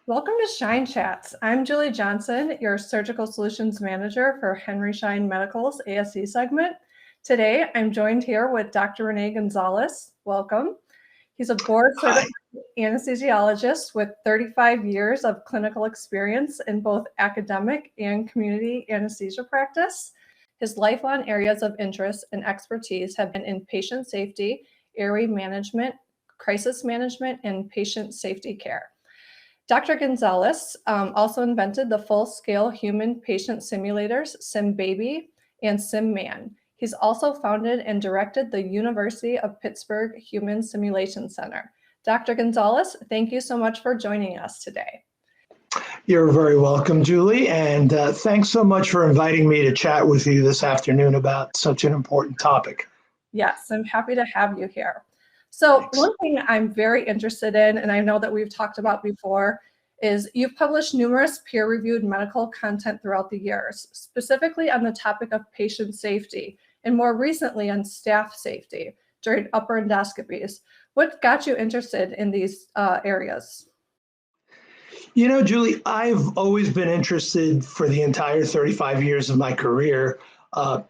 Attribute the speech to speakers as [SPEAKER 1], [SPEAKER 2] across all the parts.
[SPEAKER 1] Welcome to Schein Chats. I'm Julie Johnson, your Surgical Solutions Manager for Henry Schein Medical's ASC segment. Today, I'm joined here with Dr. Rene Gonzalez. Welcome. He's a board-certified anesthesiologist with 35 years of clinical experience in both academic and community anesthesia practice. His lifelong areas of interest and expertise have been in patient safety, airway management, crisis management, and patient safety care. Dr. Gonzalez also invented the full-scale human patient simulators, SimBaby and SimMan. He's also founded and directed the University of Pittsburgh Human Simulation Center. Dr. Gonzalez, thank you so much for joining us today.
[SPEAKER 2] You're very welcome, Julie, and thanks so much for inviting me to chat with you this afternoon about such an important topic.
[SPEAKER 1] Yes, I'm happy to have you here. So one thing I'm very interested in, and I know that we've talked about before, is you've published numerous peer-reviewed medical content throughout the years, specifically on the topic of patient safety, and more recently on staff safety during upper endoscopies. What got you interested in these areas?
[SPEAKER 2] You know, Julie, I've always been interested for the entire 35 years of my career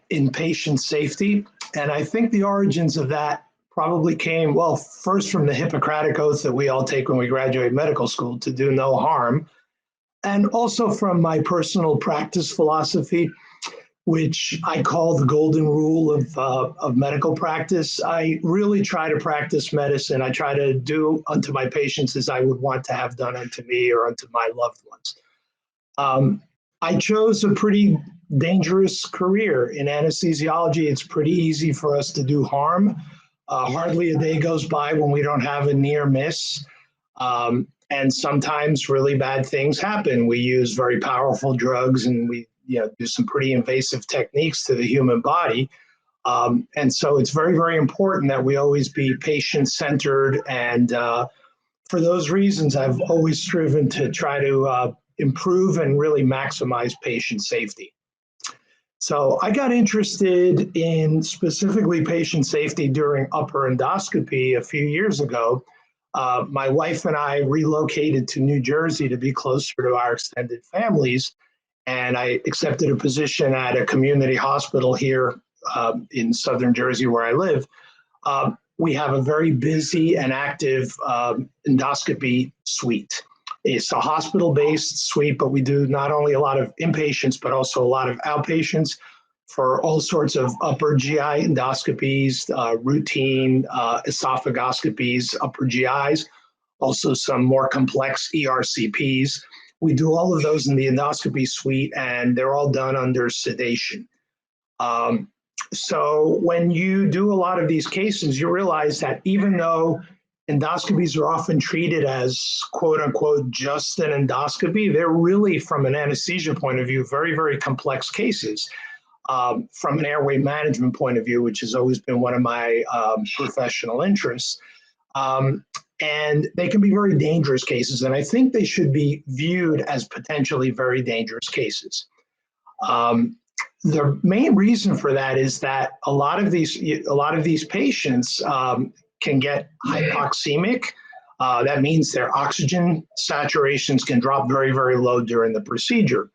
[SPEAKER 2] in patient safety, and I think the origins of that probably came, well, first from the Hippocratic Oath that we all take when we graduate medical school to do no harm, and also from my personal practice philosophy, which I call the golden rule of medical practice. I really try to practice medicine. I try to do unto my patients as I would want to have done unto me or unto my loved ones. I chose a pretty dangerous career in anesthesiology. It's pretty easy for us to do harm. Hardly a day goes by when we don't have a near miss. And sometimes really bad things happen. We use very powerful drugs and we do some pretty invasive techniques to the human body. And so it's very, very important that we always be patient-centered. And for those reasons, I've always striven to try to improve and really maximize patient safety. So I got interested in specifically patient safety during upper endoscopy a few years ago. My wife and I relocated to New Jersey to be closer to our extended families, and I accepted a position at a community hospital here in southern Jersey where I live. We have a very busy and active endoscopy suite. It's a hospital-based suite, but we do not only a lot of inpatients, but also a lot of outpatients for all sorts of upper GI endoscopies, routine esophagoscopies, upper GIs, also some more complex ERCPs. We do all of those in the endoscopy suite, and they're all done under sedation. So when you do a lot of these cases, you realize that even though endoscopies are often treated as quote unquote just an endoscopy, they're really, from an anesthesia point of view, very, very complex cases. From an airway management point of view, which has always been one of my professional interests. And they can be very dangerous cases, and I think they should be viewed as potentially very dangerous cases. The main reason for that is that a lot of these patients can get hypoxemic. That means their oxygen saturations can drop very, very low during the procedure.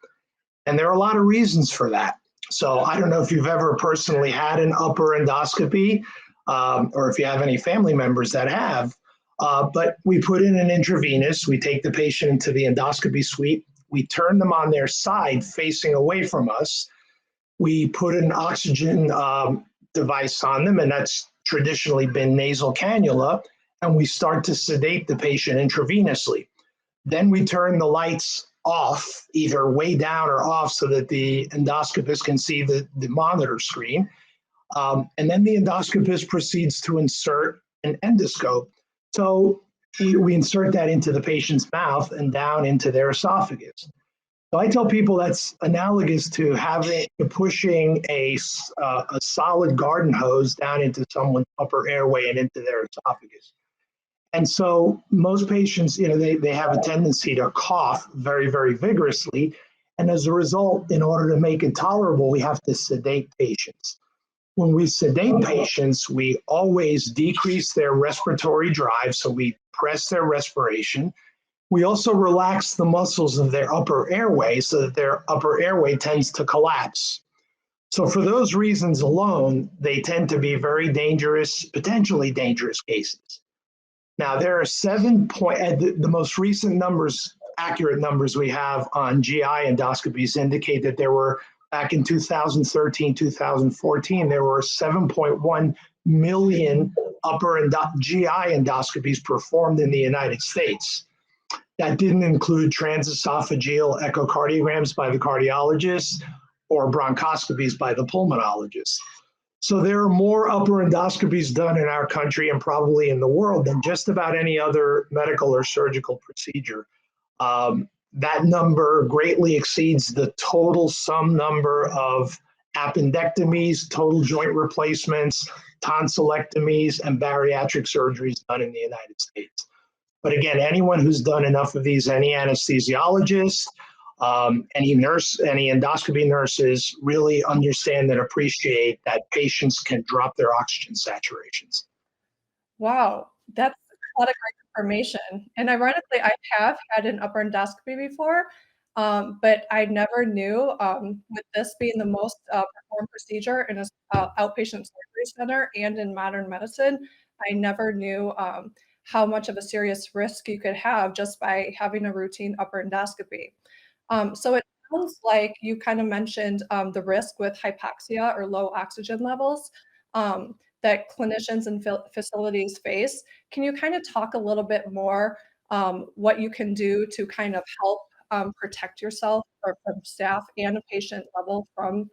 [SPEAKER 2] And there are a lot of reasons for that. So I don't know if you've ever personally had an upper endoscopy or if you have any family members that have, but we put in an intravenous, we take the patient into the endoscopy suite, we turn them on their side facing away from us, we put an oxygen device on them, and that's traditionally been nasal cannula, and we start to sedate the patient intravenously. Then we turn the lights off, either way down or off, so that the endoscopist can see the monitor screen. And then the endoscopist proceeds to insert an endoscope. So we insert that into the patient's mouth and down into their esophagus. So I tell people that's analogous to pushing a solid garden hose down into someone's upper airway and into their esophagus. And so most patients, they have a tendency to cough very, very vigorously. And as a result, in order to make it tolerable, we have to sedate patients. When we sedate patients, we always decrease their respiratory drive. So we press their respiration. We also relax the muscles of their upper airway so that their upper airway tends to collapse. So for those reasons alone, they tend to be very dangerous, potentially dangerous cases. Now, there are the most recent numbers, accurate numbers we have on GI endoscopies indicate that there were, back in 2013, 2014, there were 7.1 million GI endoscopies performed in the United States. That didn't include transesophageal echocardiograms by the cardiologist or bronchoscopies by the pulmonologist. So there are more upper endoscopies done in our country and probably in the world than just about any other medical or surgical procedure. That number greatly exceeds the total sum number of appendectomies, total joint replacements, tonsillectomies, and bariatric surgeries done in the United States. But again, anyone who's done enough of these, any anesthesiologist, any nurse, any endoscopy nurses really understand and appreciate that patients can drop their oxygen saturations.
[SPEAKER 1] Wow, that's a lot of great information. And ironically, I have had an upper endoscopy before, but I never knew, with this being the most performed procedure in a outpatient surgery center and in modern medicine, I never knew how much of a serious risk you could have just by having a routine upper endoscopy. So it sounds like you kind of mentioned the risk with hypoxia or low oxygen levels that clinicians and facilities face. Can you kind of talk a little bit more what you can do to kind of help protect yourself or from staff and a patient level from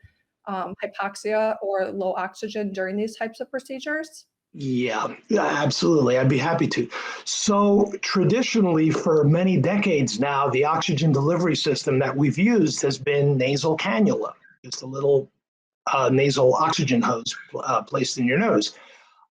[SPEAKER 1] hypoxia or low oxygen during these types of procedures?
[SPEAKER 2] Yeah, absolutely. I'd be happy to. So traditionally, for many decades now, the oxygen delivery system that we've used has been nasal cannula, just a little nasal oxygen hose placed in your nose.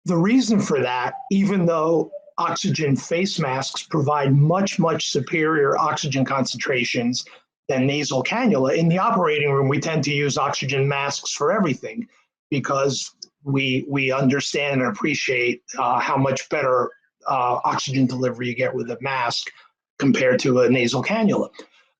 [SPEAKER 2] The reason for that, even though oxygen face masks provide much, much superior oxygen concentrations than nasal cannula, in the operating room, we tend to use oxygen masks for everything because we understand and appreciate how much better oxygen delivery you get with a mask compared to a nasal cannula.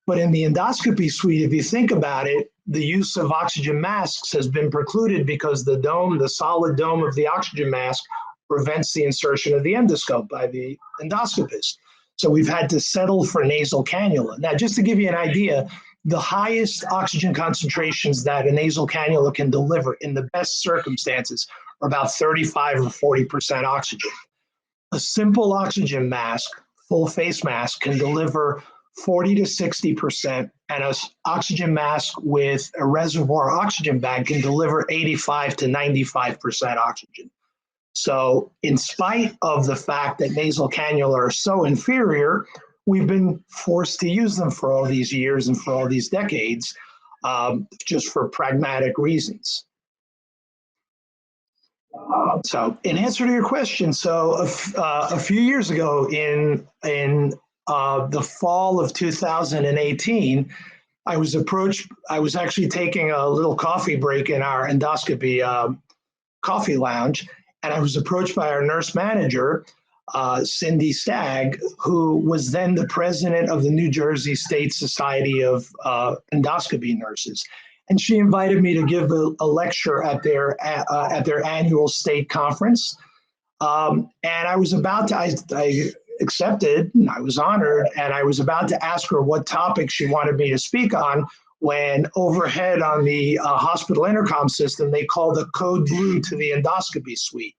[SPEAKER 2] But in the endoscopy suite, if you think about it, the use of oxygen masks has been precluded because the dome, the solid dome of the oxygen mask, prevents the insertion of the endoscope by the endoscopist. So we've had to settle for nasal cannula. Now, just to give you an idea, the highest oxygen concentrations that a nasal cannula can deliver in the best circumstances are about 35 or 40% oxygen. A simple oxygen mask, full face mask, can deliver 40 to 60%, and an oxygen mask with a reservoir oxygen bag can deliver 85 to 95% oxygen. So in spite of the fact that nasal cannula are so inferior, we've been forced to use them for all these years and for all these decades, just for pragmatic reasons. So in answer to your question, so a few years ago in the fall of 2018, I was approached, I was actually taking a little coffee break in our endoscopy coffee lounge, and I was approached by our nurse manager, Cindy Stagg, who was then the president of the New Jersey State Society of Endoscopy Nurses. And she invited me to give a lecture at their annual state conference. And I was about to, I accepted, and I was honored, and I was about to ask her what topic she wanted me to speak on when overhead on the hospital intercom system, they called a code blue to the endoscopy suite.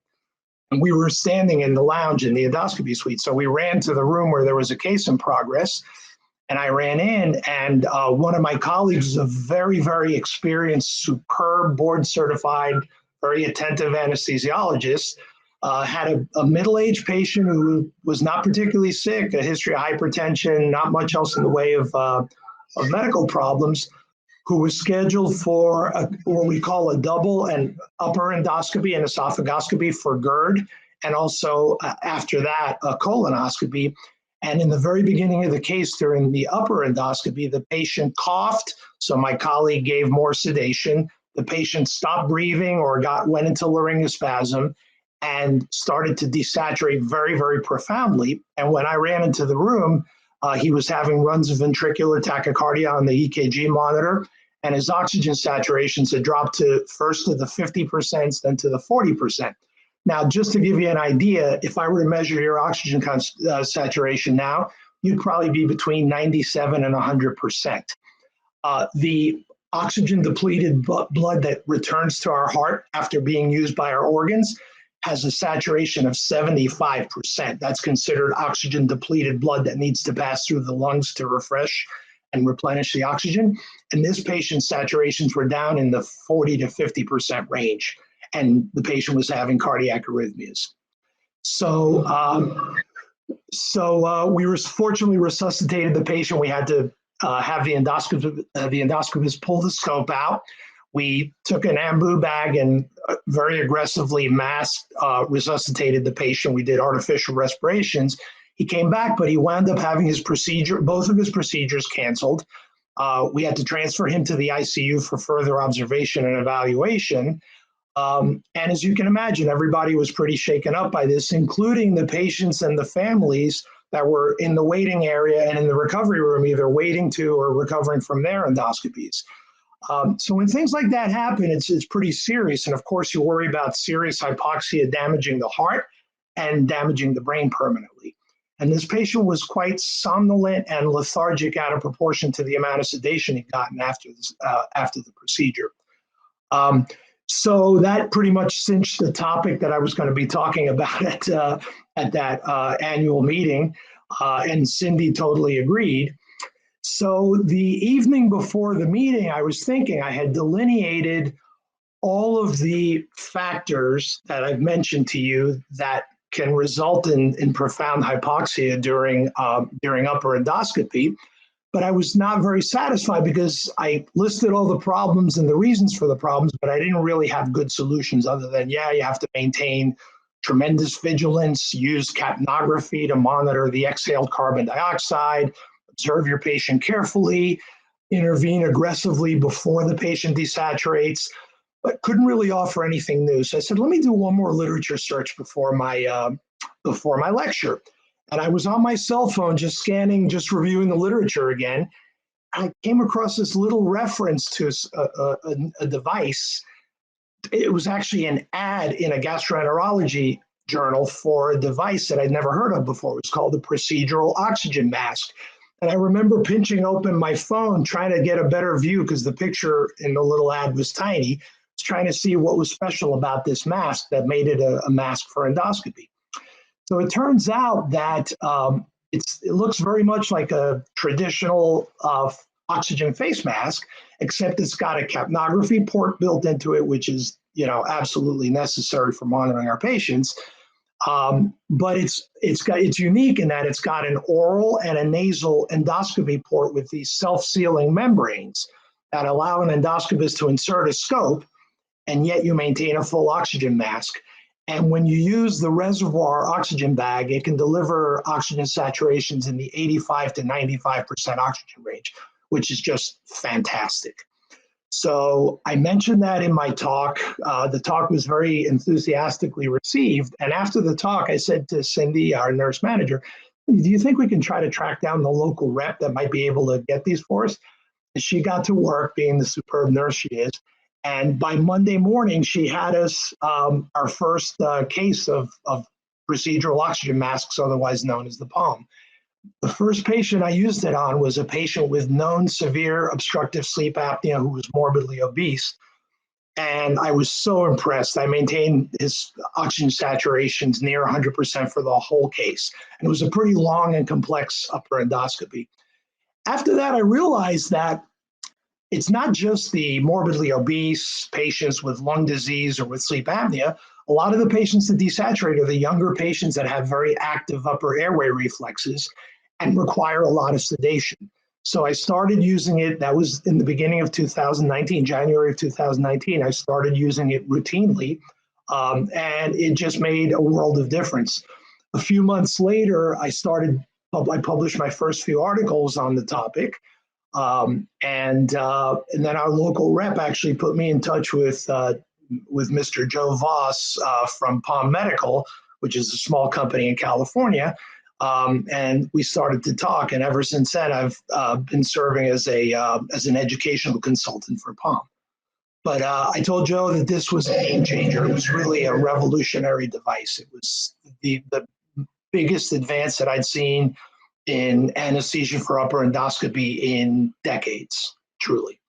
[SPEAKER 2] And we were standing in the lounge in the endoscopy suite. So we ran to the room where there was a case in progress. And I ran in, and one of my colleagues is a very, very experienced, superb, board-certified, very attentive anesthesiologist, had a middle-aged patient who was not particularly sick, a history of hypertension, not much else in the way of medical problems, who was scheduled for what we call a double and upper endoscopy and esophagoscopy for GERD, and also after that, a colonoscopy. And in the very beginning of the case, during the upper endoscopy, the patient coughed, so my colleague gave more sedation. The patient stopped breathing or went into laryngospasm and started to desaturate very, very profoundly. And when I ran into the room, He was having runs of ventricular tachycardia on the EKG monitor, and his oxygen saturations had dropped first to the 50%, then to the 40%. Now, just to give you an idea, if I were to measure your oxygen saturation now, you'd probably be between 97 and 100%. The oxygen depleted blood that returns to our heart after being used by our organs has a saturation of 75%. That's considered oxygen depleted blood that needs to pass through the lungs to refresh and replenish the oxygen. And this patient's saturations were down in the 40 to 50% range, and the patient was having cardiac arrhythmias. So we were fortunately resuscitated the patient. We had to have the endoscopist pull the scope out. We took an ambu bag and very aggressively resuscitated the patient. We did artificial respirations. He came back, but he wound up having both of his procedures canceled. We had to transfer him to the ICU for further observation and evaluation. And as you can imagine, everybody was pretty shaken up by this, including the patients and the families that were in the waiting area and in the recovery room, either waiting to or recovering from their endoscopies. So when things like that happen, it's pretty serious. And of course, you worry about serious hypoxia damaging the heart and damaging the brain permanently. And this patient was quite somnolent and lethargic out of proportion to the amount of sedation he'd gotten after the procedure. So that pretty much cinched the topic that I was going to be talking about at that annual meeting, and Cindy totally agreed. So the evening before the meeting, I was thinking I had delineated all of the factors that I've mentioned to you that can result in profound hypoxia during upper endoscopy. But I was not very satisfied because I listed all the problems and the reasons for the problems, but I didn't really have good solutions other than, you have to maintain tremendous vigilance, use capnography to monitor the exhaled carbon dioxide, observe your patient carefully, intervene aggressively before the patient desaturates, but couldn't really offer anything new. So I said, let me do one more literature search before my lecture. And I was on my cell phone just scanning, just reviewing the literature again. I came across this little reference to a device. It was actually an ad in a gastroenterology journal for a device that I'd never heard of before. It was called the procedural oxygen mask. And I remember pinching open my phone, trying to get a better view because the picture in the little ad was tiny. I was trying to see what was special about this mask that made it a mask for endoscopy. So it turns out that it looks very much like a traditional oxygen face mask, except it's got a capnography port built into it, which is absolutely necessary for monitoring our patients. But it's unique in that it's got an oral and a nasal endoscopy port with these self-sealing membranes that allow an endoscopist to insert a scope, and yet you maintain a full oxygen mask. And when you use the reservoir oxygen bag, it can deliver oxygen saturations in the 85 to 95% oxygen range, which is just fantastic. So I mentioned that in my talk. The talk was very enthusiastically received. And after the talk, I said to Cindy, our nurse manager, do you think we can try to track down the local rep that might be able to get these for us? And she got to work, being the superb nurse she is. And by Monday morning, she had us our first case of procedural oxygen masks, otherwise known as the POM. The first patient I used it on was a patient with known severe obstructive sleep apnea who was morbidly obese. And I was so impressed. I maintained his oxygen saturations near 100% for the whole case. And it was a pretty long and complex upper endoscopy. After that, I realized that it's not just the morbidly obese patients with lung disease or with sleep apnea. A lot of the patients that desaturate are the younger patients that have very active upper airway reflexes and require a lot of sedation. So I started using it. That was in the beginning of 2019, January of 2019. I started using it routinely, and it just made a world of difference. A few months later, I published my first few articles on the topic. And then our local rep actually put me in touch with Mr. Joe Voss from Palm Medical, which is a small company in California. And we started to talk. And ever since then, I've been serving as an educational consultant for POM. But I told Joe that this was a game changer. It was really a revolutionary device. It was the biggest advance that I'd seen in anesthesia for upper endoscopy in decades, truly.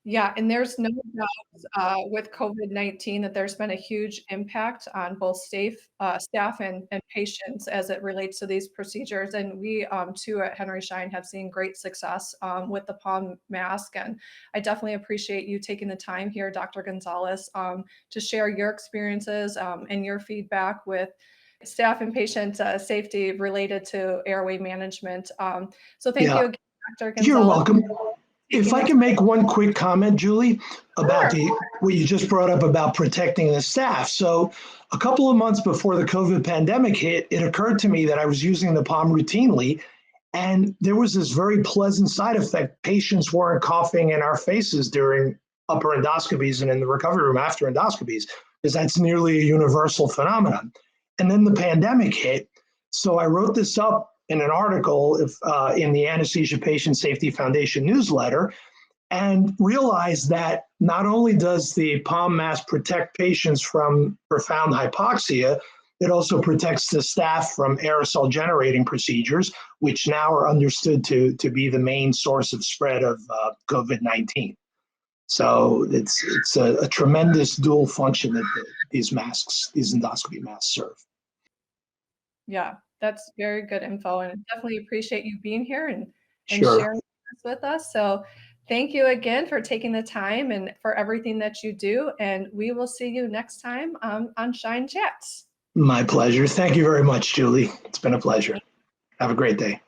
[SPEAKER 1] Yeah, and there's no doubt with COVID-19 that there's been a huge impact on both staff and patients as it relates to these procedures. And we too at Henry Schein have seen great success with the palm mask. And I definitely appreciate you taking the time here, Dr. Gonzalez, to share your experiences and your feedback with staff and patient safety related to airway management. So thank you
[SPEAKER 2] Yeah,
[SPEAKER 1] again, Dr.
[SPEAKER 2] you're
[SPEAKER 1] Gonzalez.
[SPEAKER 2] welcome. If I can make one quick comment, Julie, about what you just brought up about protecting the staff. So a couple of months before the COVID pandemic hit, it occurred to me that I was using the palm routinely, and there was this very pleasant side effect. Patients weren't coughing in our faces during upper endoscopies and in the recovery room after endoscopies, because that's nearly a universal phenomenon. And then the pandemic hit. So I wrote this up in an article in the Anesthesia Patient Safety Foundation newsletter, and realized that not only does the palm mask protect patients from profound hypoxia, it also protects the staff from aerosol generating procedures, which now are understood to be the main source of spread of COVID-19. So it's a tremendous dual function that these endoscopy masks serve.
[SPEAKER 1] Yeah, that's very good info, and I definitely appreciate you being here and
[SPEAKER 2] Sure.
[SPEAKER 1] sharing this with us. So thank you again for taking the time and for everything that you do, and we will see you next time on Schein Chats.
[SPEAKER 2] My pleasure. Thank you very much, Julie. It's been a pleasure. Have a great day.